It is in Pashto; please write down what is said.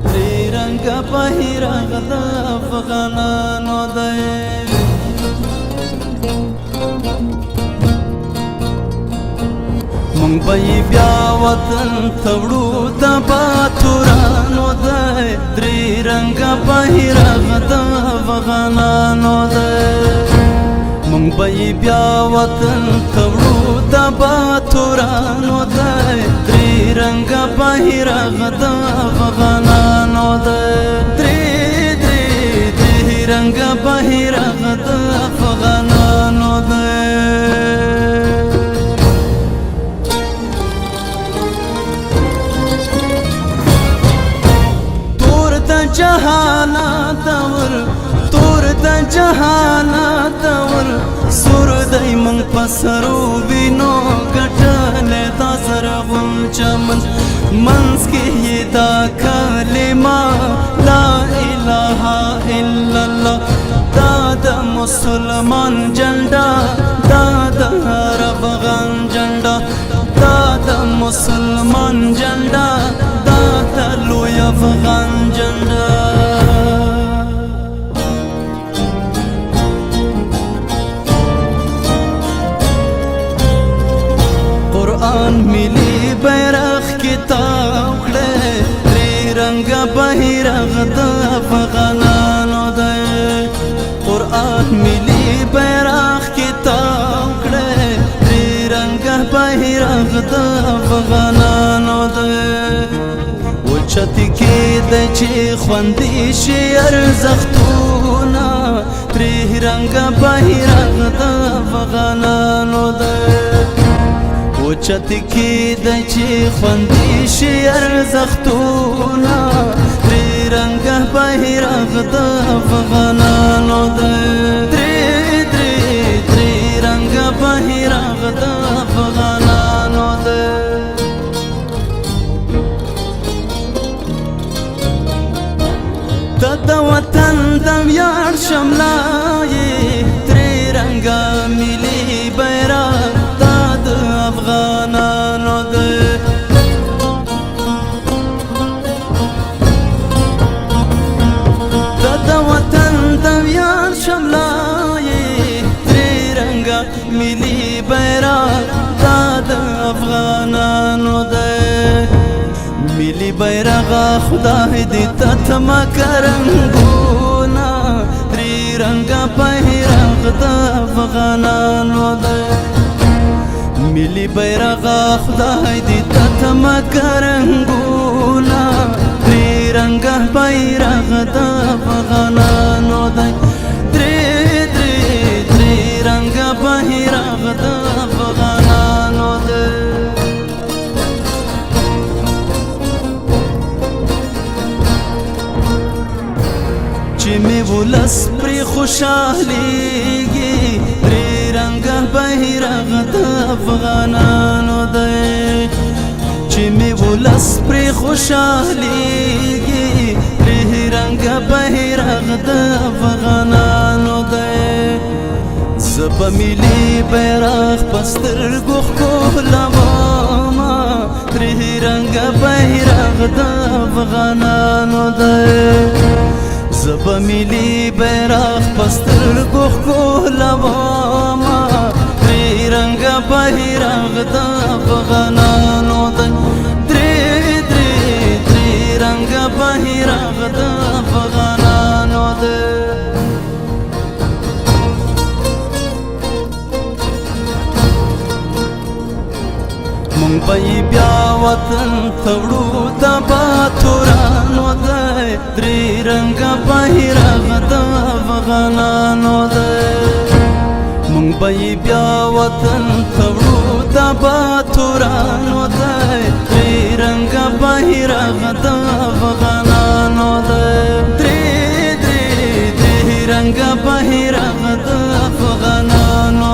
त्रिरंगा पहिरग د افغانانو دی مونږ به بیا وطن تړو د باتورانو دی त्रिरंगा पहिरग د افغانانو دی مونږ به بیا وطن تړو د باتورانو دی त्रिरंगा पहिरग د افغانانو دی त्रिरंगा पहिरग د افغانانو دی تور د جهانات ور تور د جهانات ور سور دای من پسرو وینو ګټل تا سره غون چمن منس کې دا کلمه لا اله الا الله دا د مسلمان جنډا دا د افغان جنډا دا د مسلمان جنډا دا د لوی افغان جنډا قرآن ملی بیرغ کتاب کړه त्रिरंगा पहिरग د افغانانو دی قرآن ملی بیرغ کتاب کړه त्रिरंगा पहिरग د افغانانو دی وچتی کې د چې خوندې شي ارزښتونه त्रिरंगा पहिरग د افغانانو دی وچتی کې د چې خوندې شي ارزښتونه त्रिरंगा पहिरग د افغانانو دی त्रिरंगा पहिरग د افغانانو دی د وطن د ویاړ شملای त्रिरंगा ملي بیرغ افغانانو دی د وطن د ویاړ شملای त्रिरंगा ملي بیرغ د افغانانو دی ملي بیرغ خدای دې تتما کرنګونا त्रिरंगा पहिरग د افغانانو دی ملي بیرغ خدای دې تتما کرنګونا त्रिरंगा بیرغ د افغانانو دی त्रिरंगा بیرغ د افغانانو دی چې می ولس پر خوشاليږي त्रिरंगा पहिरग د افغانانو دی چې می ولس پر خوشاليږي त्रिरंगा पहिرग د افغانانو دی زب ملي بیرغ پسترګو خولما त्रिरंगा पहिरग د افغانانو دی زب ملي بیرغ پسترګو خولما त्रिरंगा पहिरग د افغانانو دی त्रिरंगा पहिरग د افغانانو دی مونږ به بیا وطن تړو د باتورانو دی त्रिरंगा पहिरग د افغانانو دی مونږ به بیا وطن تړو د باتورانو دی त्रिरंगा पहिरग د افغانانو دی त्रिरंगा पहिरग د افغانانو